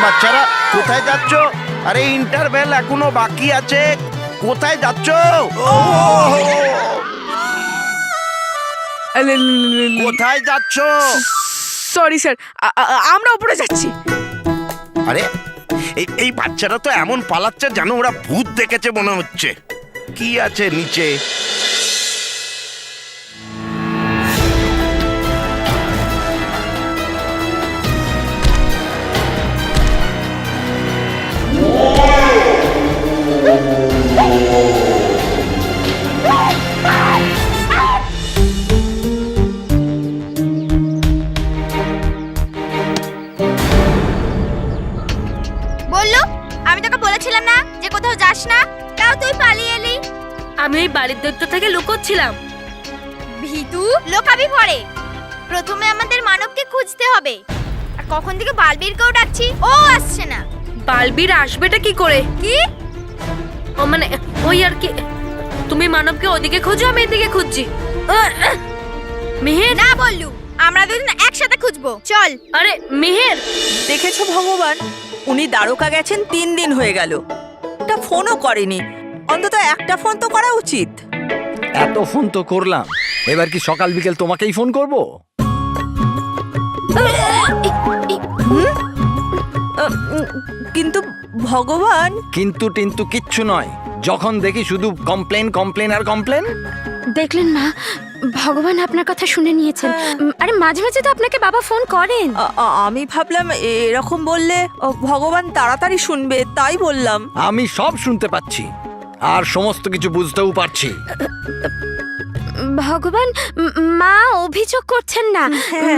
বাচ্চারা কোথায় যাচ্ছ? আরে ইন্টারভেল এখনো বাকি আছে, কোথায় যাচ্ছ? কোথায় যাচ্ছ? সরি স্যার, আমরা উপরে যাচ্ছি। আরে এই বাচ্চারা তো এমন পালাচ্ছে যেন ওরা ভূত দেখেছে মনে হচ্ছে। কি আছে নিচে? বললু, আমি তোকে বলেছিলাম না যে কোথাও যাস না, তাও তুই পালিয়ে এলি। আমি ওই বাড়ির দৈত্য থেকে লুকোচ্ছিলাম। ভিতু, লোকাবি পড়ে। প্রথমে আমাদের মানবকে খুঁজতে হবে। আর কখন থেকে বালবীরকেও ডাকছি, ও আসছে না। বালবীর আসবেটা কি করে? কি? ও মানে ওই আর কি, তুমি মানবকে ওদিকে খোঁজো, আমি এদিকে খুঁজছি। মেহের না বললু, আমরা দুজন একসাথে খুঁজবো, চল। আরে মেহের, দেখেছো ভগবান, উনি দ্বারকা গেছেন 3 দিন হয়ে গেল, একটা ফোনও করেনি। অন্তত একটা ফোন তো করা উচিত। এত ফোন তো করলাম, এবার কি সকাল বিকেল তোমাকেই ফোন করব? কিন্তু ভগবান, কিন্তু টিন্তু কিচ্ছু নয়। যখন দেখি শুধু কমপ্লেন কমপ্লেন আর কমপ্লেন। দেখলেন মা, ভগবান আপনার কথা শুনে নিয়েছেন। আরে মাঝে মাঝে তো আপনাকে বাবা ফোন করেন। আমি ভাবলাম এরকম বললে ভগবান তাড়াতাড়ি শুনবে, তাই বললাম। আমি সব শুনতে পাচ্ছি আর সমস্ত কিছু বুঝতেও পারছি। ভগবান, মা অভিযোগ করছেন না,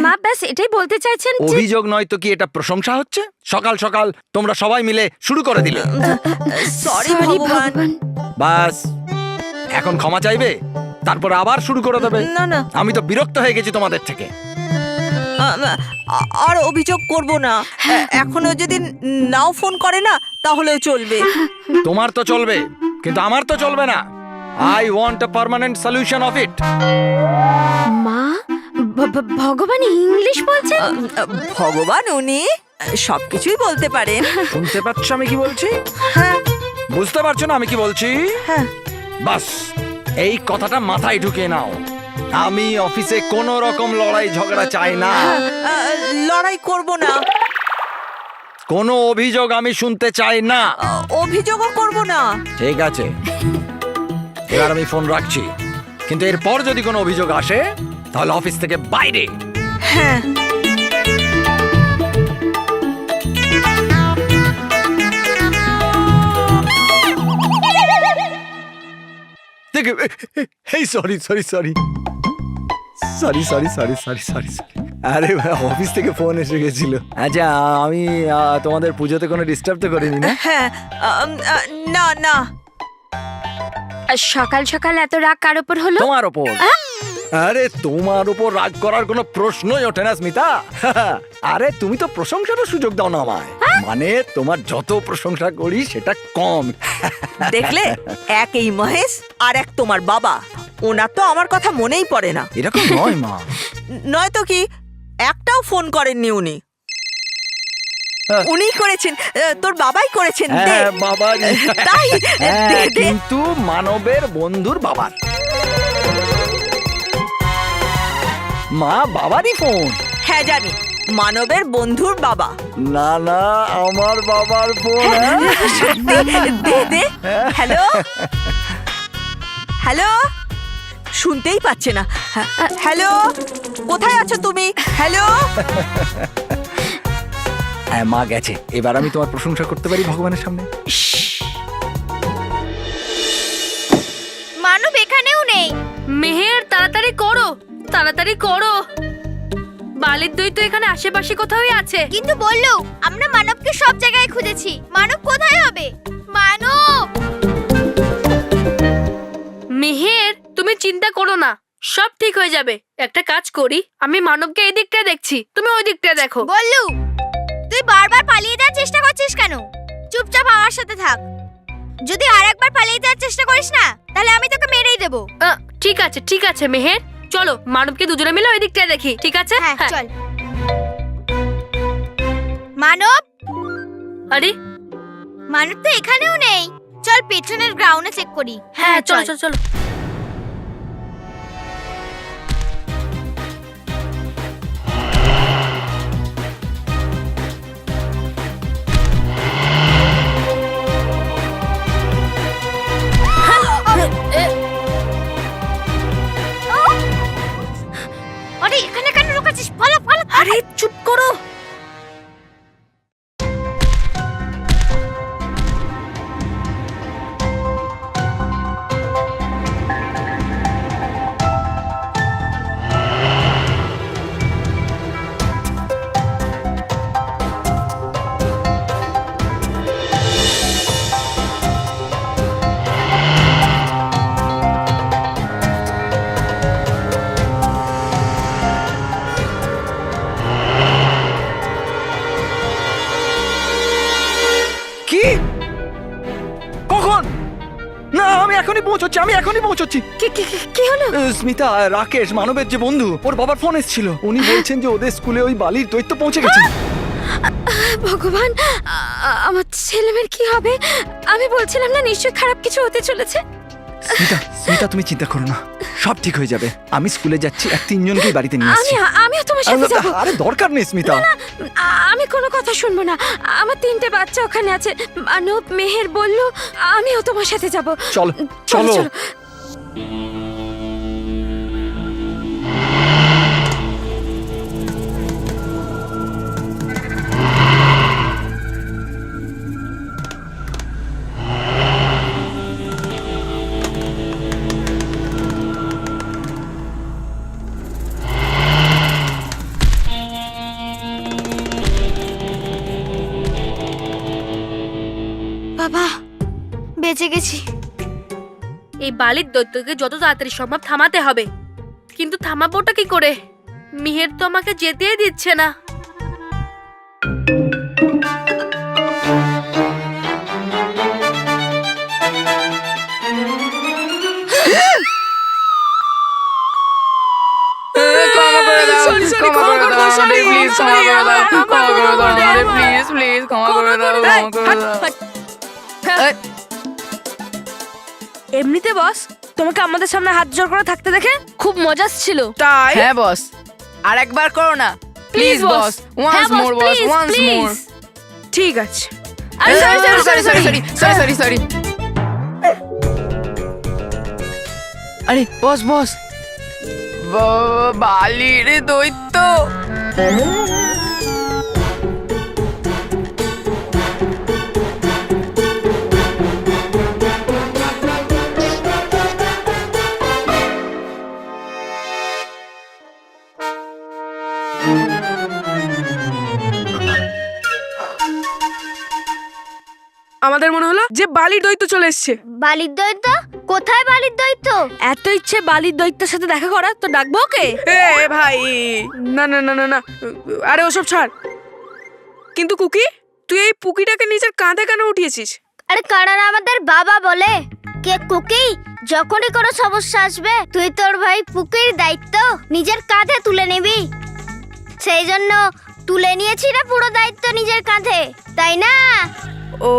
মা ব্যাস এটাই বলতে চাইছেন যে অভিযোগ নয় তো কি, এটা প্রশংসা হচ্ছে। সকাল সকাল তোমরা সবাই মিলে শুরু করে দিলে। সরি Sorry, ভগবান। বাস, এখন ক্ষমা চাইবে, তারপর আবার শুরু করে দেবে। না না, আমি তো বিরক্ত হয়ে গেছি তোমাদের থেকে। আর অভিযোগ করব না। এখনো যদি নাও ফোন করে না তাহলেও চলবে। তোমার তো চলবে, কিন্তু আমার তো চলবে না। I want a permanent solution of it. মা, ভগবান ইংলিশ বলছেন? ভগবান উনি সবকিছুই বলতে পারেন। শুনতে পাচ্ছ আমি কি বলছি? হ্যাঁ বুঝতে পারছো না আমি কি বলছি? হ্যাঁ। বাস, এই কথাটা মাথায় ঢুকে নাও। আমি অফিসে কোনো রকম লড়াই ঝগড়া চাই না। লড়াই করব না, কোনো অভিযোগ আমি শুনতে চাই না। অভিযোগও করব না। ঠিক আছে, এবার আমি ফোন রাখছি, কিন্তু এরপর যদি কোনো অভিযোগ আসে তাহলে অফিস থেকে বাইরে। হ্যাঁ। এই sorry sorry sorry sorry sorry sorry sorry sorry sorry আরে অফিস থেকে ফোন এসে গেছিল। আচ্ছা, আমি তোমাদের পুজোতে কোনো ডিস্টার্ব তো করিনি না? হ্যাঁ, না না। সকাল সকাল এত রাগ কার ওপর হলো? তোমার ওপর। আরে তোমার উপর রাগ করার কোনো প্রশ্নই ওঠে না স্মিতা। আরে তুমি তো প্রশংসারও সুযোগ দাও না আমায়। মানে তোমার যত প্রশংসা করি সেটা কম। দেখলে, এক এই মহেশ আর এক তোমার বাবা, ওনার তো আমার কথা মনেই পড়ে না। এরকম নয় মা। নয়তো কি, একটাও ফোন করেননি উনি। উনিই করেছেন, তোর বাবাই করেছেন। দে। হ্যাঁ বাবারই। তাই দে, দে। কিন্তু মানবের বন্ধুর বাবার। মা, বাবারই ফোন। হ্যাঁ জানি, মানবের বন্ধুর বাবা। না না, আমার বাবার ফোন। সত্যি? দে দে। হ্যালো হ্যালো, শুনতেই পাচ্ছে না। হ্যালো, কোথায় আছো তুমি? হ্যালো। হ্যাঁ মা গেছে, এবার আমি তোমার প্রশংসা করতে পারি ভগবানের সামনে। মানব এখানেও নেই। মেহের তাড়াতাড়ি করো, তাড়াতাড়ি করো। বালির দৈত্য এখানে আশেপাশে কোথাওই আছে। কিন্তু বললু, আমরা মানবকে সব জায়গায় খুঁজেছি, মানব কোথায় হবে? মানব! মেহের, তুমি চিন্তা করো না, সব ঠিক হয়ে যাবে। একটা কাজ করি, আমি মানবকে এই দিকটা দেখছি, তুমি ওই দিকটা দেখো। বললু, তুই বারবার পালিয়ে যাওয়ার চেষ্টা করছিস কেন? চুপচাপ আমার সাথে থাক। যদি আরেকবার পালিয়ে যাওয়ার চেষ্টা করিস না, তাহলে আমি তোকে মেরেই দেবো। ঠিক আছে মেহের, চলো মানবকে দুজনে মিলে ওই দিকটা দেখি। ঠিক আছে? হ্যাঁ চল। মানব, আরে মানব তো এখানেও নেই। চল পেছনের গ্রাউন্ডে চেক করি। হ্যাঁ চলো চলো চলো। আরে এখানে কেন লুকাচ্ছিস? পালা পালা। আরে চুপ করো। কি? কখন? না, আমি এখনই পৌঁছচ্ছি। কি হলো? স্মিতা, রাকেশ, মানবের যে বন্ধু, ওর বাবার ফোন এসেছিল। উনি বলছেন যে ওদের স্কুলে ওই বালির দৈত্য পৌঁছে গেছে। ভগবান, আমার ছেলেমেয়ের কি হবে? আমি বলছিলাম না নিশ্চয়ই খারাপ কিছু হতে চলেছে। স্মিতা, তুমি চিন্তা করো না, সব ঠিক হয়ে যাবে। আমি স্কুলে যাচ্ছি, 3জনকেই বাড়িতে নিয়ে আসছি। আমিও তোমার সাথে যাব। আরে দরকার নেই স্মিতা। আমি কোনো কথা শুনবো না। আমার 3টে বাচ্চা ওখানে আছে। মানব, মেহের বলল আমিও তোমার সাথে যাব। চলো চলো। বাবা, বেঁচে গেছি। এই বালির দৈত্যকে যত তাড়াতাড়ি সম্ভব থামাতে হবে, কিন্তু থামাবোটা কি করে? মিহের তো আমাকে যেতেই দিচ্ছে না। এমনিতে বস, তোমাকে আমাদের সামনে হাত জোড় করে থাকতে দেখে খুব মজা ছিল। তাই হ্যাঁ বস, আর একবার করো না please boss. Once more boss, once more. ঠিক আছে। সরি। আরে বস বালির দৈত্য। আমাদের মনে হলো যে বালির দৈত্য চলে এসেছে। বালির দৈত্য? কোথায় বালির দৈত্য? এত ইচ্ছে বালির দৈত্যের সাথে দেখা করা, তো ডাকবো ওকে? এ ভাই, না না না না না, আরে ওসব ছাড়। কিন্তু কুকি, তুই এই পুকিটাকে নিজের কাঁধে কেন উঠিয়েছিস? আরে কারণ আমাদের বাবা বলে, কে কুকি, যখনই কোনো সমস্যা আসবে তুই তোর ভাই পুকির দায়িত্ব নিজের কাঁধে তুলে নিবি। সেই জন্য তুলে নিয়েছি না পুরো দায়িত্ব নিজের কাঁধে, তাই না? ও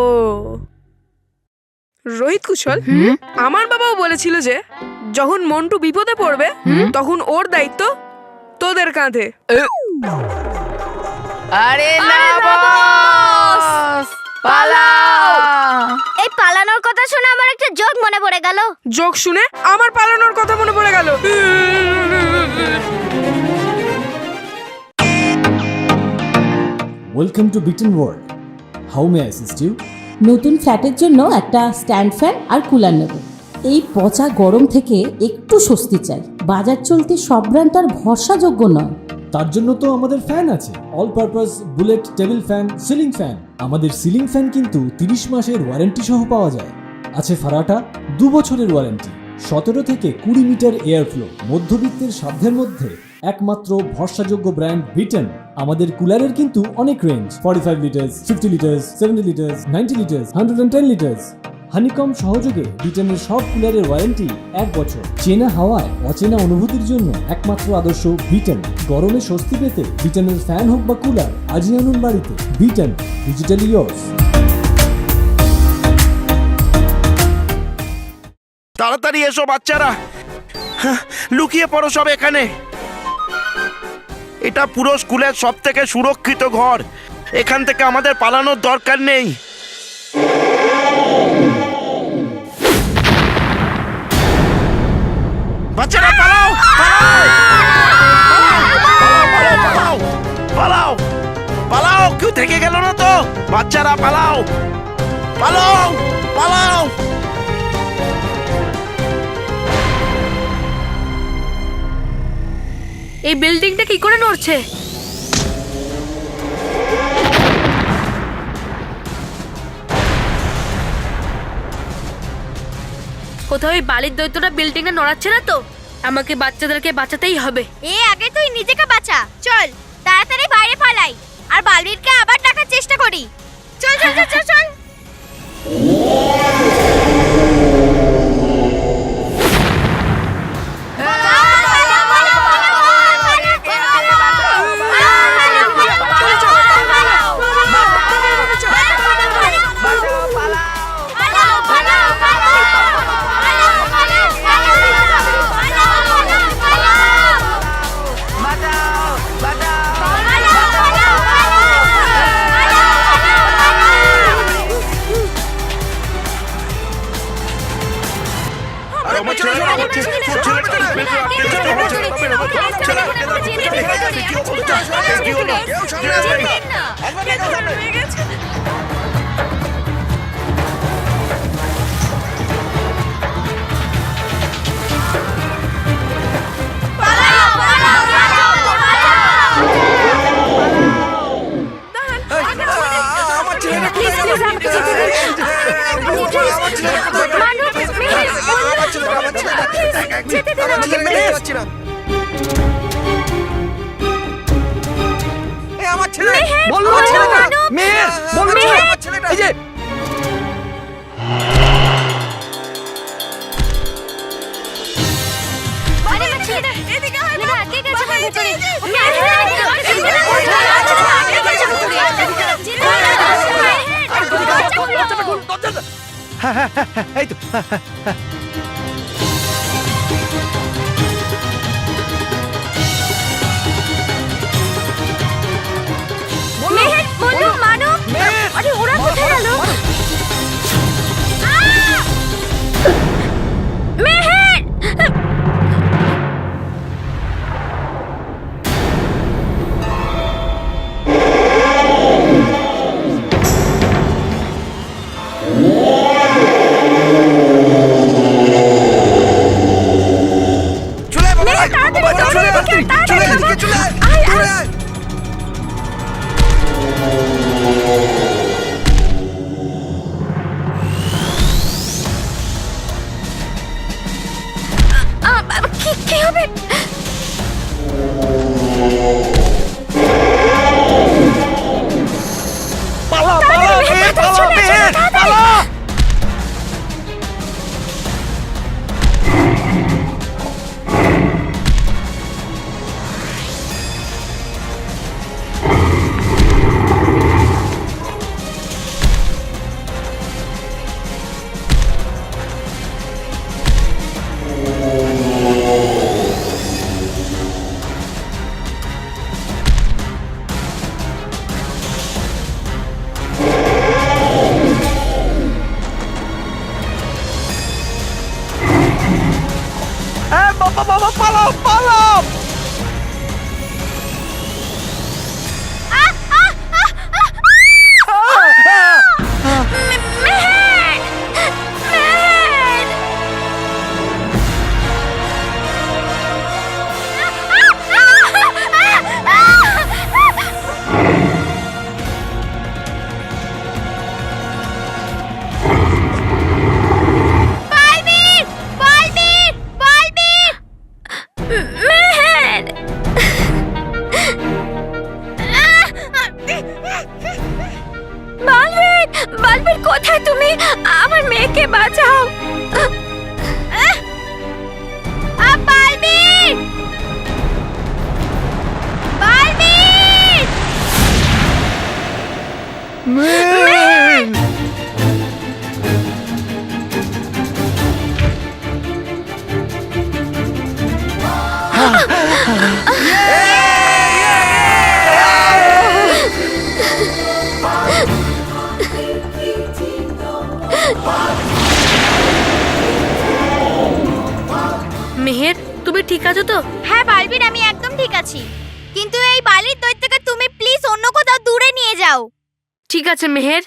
রোহিত কুশল, আমার বাবাও বলেছিল যে যখন মন্টু বিপদে পড়বে তখন ওর দায়িত্ব তোদের কাঁধে। আরে না বস, পালাও। এই পালানোর কথা শুনে আমার একটা জোক মনে পড়ে গেল। জোক শুনে আমার পালানোর কথা মনে পড়ে গেল। ওয়েলকাম টু বিটেন world. How may I assist you? নতুন ফ্ল্যাটের জন্য একটা স্ট্যান্ড ফ্যান আর কুলার নেব। এই পচা গরম থেকে একটু স্বস্তি চাই। বাজার চলতে সব ব্র্যান্ড আর ভরসাযোগ্য নয়। তার জন্য তো আমাদের ফ্যান আছে, all purpose bullet table fan, ceiling fan. আমাদের সিলিং ফ্যান কিন্তু 30 মাসের ওয়ারেন্টি সহ পাওয়া যায়। আছে ফারাটা 2 বছরের ওয়ারেন্টি, 17 থেকে 20 মিটার এয়ার ফ্লো, মধ্যবিত্তের সাধ্যের মধ্যে একমাত্র ভরসাযোগ্য ব্র্যান্ড বিটেন। আমাদের কুলারের কিন্তু অনেক range, 45 litres, 50 litres, 70 litres, 90 litres, 110 litres. Honeycomb সহযোগে বিটেনের সব কুলারের ওয়ারেন্টি 1 বছর। চেনা হাওয়ায় অচেনা অনুভূতির জন্য একমাত্র আদর্শ বিটেন। গরমে স্বস্তি পেতে বিটেনের ফ্যান হোক বা কুলার, আজই আনুন বাড়িতে। Beaten, digitally yours. তাড়াতাড়ি এসো বাচ্চারা, হ্যাঁ, লুকিয়ে পড়ো সব এখানে। এটা পুরো স্কুলের সব থেকে সুরক্ষিত ঘর, এখান থেকে আমাদের পালানোর দরকার নেই। বাচ্চারা পালাও, পালাও, পালাও, পালাও, পালাও, কেউ থেকে গেল না তো? বাচ্চারা পালাও, পালাও, পালাও। এই বিল্ডিংটা কি করে নড়ছে? কোথাও এই বালির দৈত্যটা বিল্ডিংটা নড়াচ্ছে না তো? আমাকে বাচ্চাদেরকে বাঁচাতেই হবে। আগে তুই নিজেকে বাঁচা, চল তাড়াতাড়ি বাইরে পালাই আর বালবীরকে আবার ডাকার চেষ্টা করি। চল চল চল চল চল। এই তো আরে ওরা কোথায় গেল? মেহের! কি হবে? পালা, পালা, মেহের, পালা, মেহের, পালা। বাবা, পালাও, পালাও। বালবীর কোথায় তুমি? আমার মেয়েকে বাঁচাও। বালবীর! বালবীর! মেহের, তুমি ঠিক আছো তো? হ্যাঁ বালবির, আমি একদম ঠিক আছি, কিন্তু এই বালির দৈত্যকে তুমি প্লিজ অন্য কোথাও দূরে নিয়ে যাও। ঠিক আছে মেহের।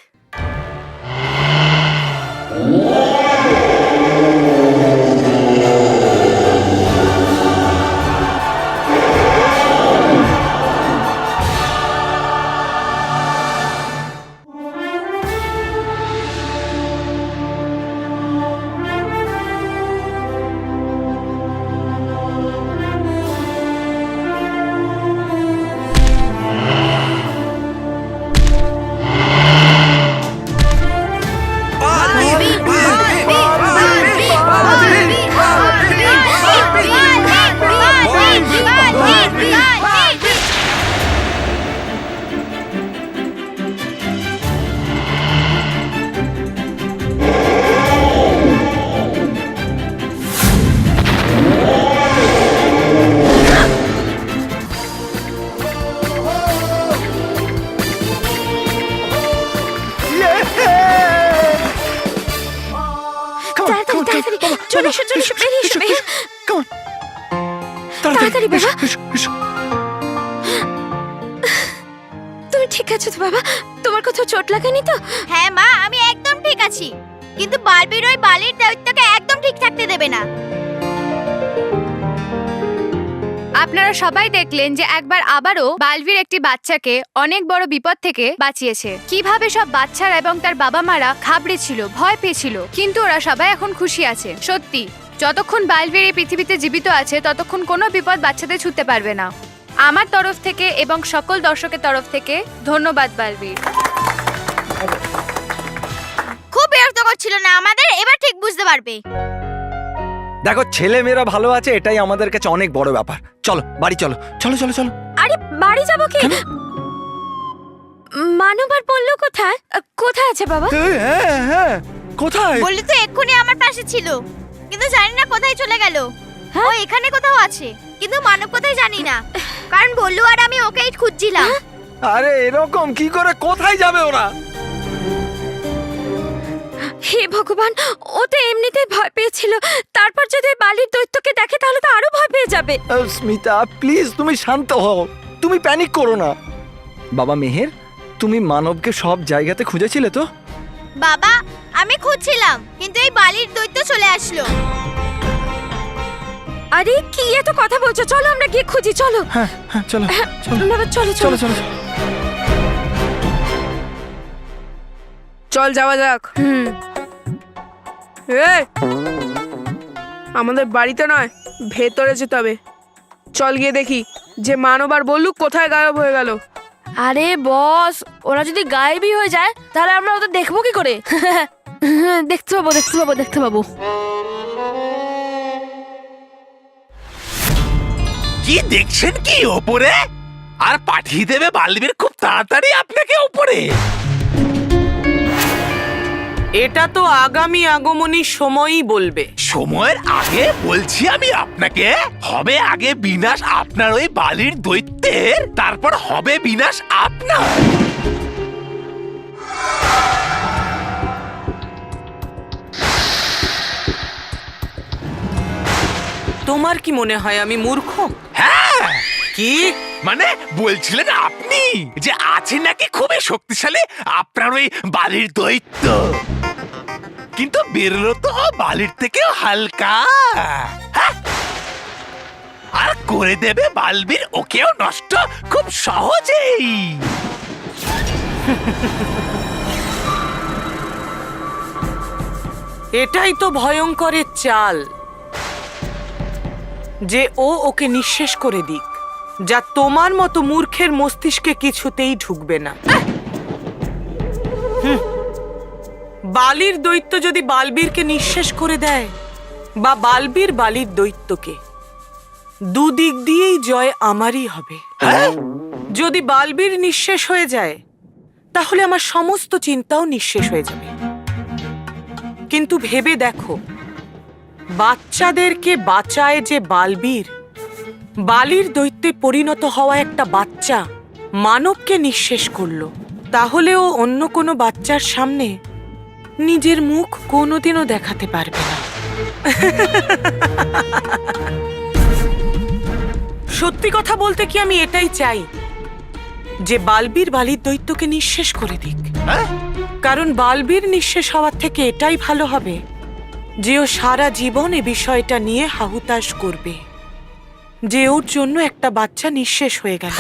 চলে এসো, চলে এসো, বেরিয়ে এসো, মেহের। তাড়াতাড়ি বাবা। তুমি ঠিক আছো তো বাবা? তোমার কোথাও চোট লাগেনি তো? হ্যাঁ মা, আমি একদম ঠিক আছি, কিন্তু বালবির ওই বালির দৈত্যকে একদম ঠিক থাকতে দেবে না। আপনারা সবাই দেখলেন যে একবার আবারও বালবির একটি বাচ্চাকে অনেক বড় বিপদ থেকে বাঁচিয়েছে। কিভাবে সব বাচ্চারা এবং তার বাবা মারা ঘাবড়ে ছিল, ভয় পেয়েছিল, কিন্তু ওরা সবাই এখন খুশি আছে। সত্যি, যতক্ষণ বালবির এই পৃথিবীতে জীবিত আছে ততক্ষণ কোনো বিপদ বাচ্চাদের ছুঁতে পারবে না। আমার তরফ থেকে এবং সকল দর্শকের তরফ থেকে ধন্যবাদ বালবির। খুব বিরক্ত করছিল না আমাদের? এবার ঠিক বুঝতে পারবে। দেখো, ছেলে মেয়েরা ভালো আছে, এটাই আমাদের কাছে অনেক বড় ব্যাপার। চলো বাড়ি চলো, চলো চলো চলো। আরে বাড়ি যাবো কি? মানব আর বললো কোথায়? কোথায় আছে বাবা? হ্যাঁ হ্যাঁ, কোথায়? বললি তো এক্ষুনি আমার পাশে ছিল, কিন্তু জানি না কোথায় চলে গেল। ও এখানে কোথাও আছে, কিন্তু মানব কোথায় জানি না, কারণ বললু আর আমি ওকেই খুঁজছিলাম। আরে এরকম কি করে, কোথায় যাবে ওরা? হে ভগবান, ও তো এমনিতেই ভয় পেয়েছিল, তারপর যদি বালির দৈত্যকে দেখে তাহলে তো আরো ভয় পেয়ে যাবে। স্মিতা প্লিজ, তুমি শান্ত হও, তুমি প্যানিক করো না। বাবা মেহের, তুমি মানবকে সব জায়গাতে খুঁজেছিলে তো? বাবা, আমি খুঁজছিলাম, কিন্তু এই বালির দৈত্য চলে আসলো। আরে কি এত কথা বলছো? চলো আমরা গিয়ে খুঁজি, চলো। হ্যাঁ হ্যাঁ, চলো চলো বাবা চলো চলো চলো। চলো। চল যাওয়া যাক। এই, আমাদের বাড়িতে নয়, ভেতরে যেতে হবে। চল গিয়ে দেখি যে মানব আর বললু কোথায় গায়েব হয়ে গেল। আরে বস, ওরা যদি গায়েবই হয়ে যায় তাহলে আমরা ওদের দেখবো কি করে? দেখতে পাবো দেখতে পাবো দেখতে পাবো। কি দেখছেন কি ওপরে? আর পাঠিয়ে দেবে বালবির খুব তাড়াতাড়ি আপনাকে উপরে। এটা তো আগামী আগমনী সময়ই বলবে। সময়ের আগে বলছি আমি আপনাকে, হবে আগে বিনাশ আপনার ওই বালির দৈত্যের, তারপর হবে বিনাশ আপনার। তোমার কি মনে হয় আমি মূর্খ? হ্যাঁ, কি মানে বলছিলেন আপনি যে আছে নাকি খুবই শক্তিশালী আপনার ওই বালির দৈত্য, কিন্তু বেরোলো তো বালির থেকেও হালকা। হ্যাঁ? আর করে দেবে বালবির ওকেও নষ্ট খুব সহজেই। এটাই তো ভয়ঙ্করের চাল, যে ও ওকে নিঃশেষ করে দিক, যা তোমার মতো মূর্খের মস্তিষ্কে কিছুতেই ঢুকবে না। বালির দৈত্য যদি বালবীরকে নিঃশেষ করে দেয়, বা বালবীর বালির দৈত্যকে, দুদিক দিয়েই জয় আমারই হবে। যদি বালবীর নিঃশেষ হয়ে যায় তাহলে আমার সমস্ত চিন্তাও নিঃশেষ হয়ে যাবে। কিন্তু ভেবে দেখো, বাচ্চাদেরকে বাঁচায় যে বালবীর, বালির দৈত্যে পরিণত হওয়া একটা বাচ্চা মানবকে নিঃশেষ করলো, তাহলেও অন্য কোনো বাচ্চার সামনে নিজের মুখ কোনোদিনও দেখাতে পারবে না। সত্যি কথা বলতে কি আমি এটাই চাই যে বালবীর বালির দৈত্যকে নিঃশেষ করে দিক। কারণ বালবীর নিঃশেষ হওয়ার থেকে এটাই ভালো হবে যে ও সারা জীবন এ বিষয়টা নিয়ে হাহুতাশ করবে যে ওর জন্য একটা বাচ্চা নিঃশেষ হয়ে গেল।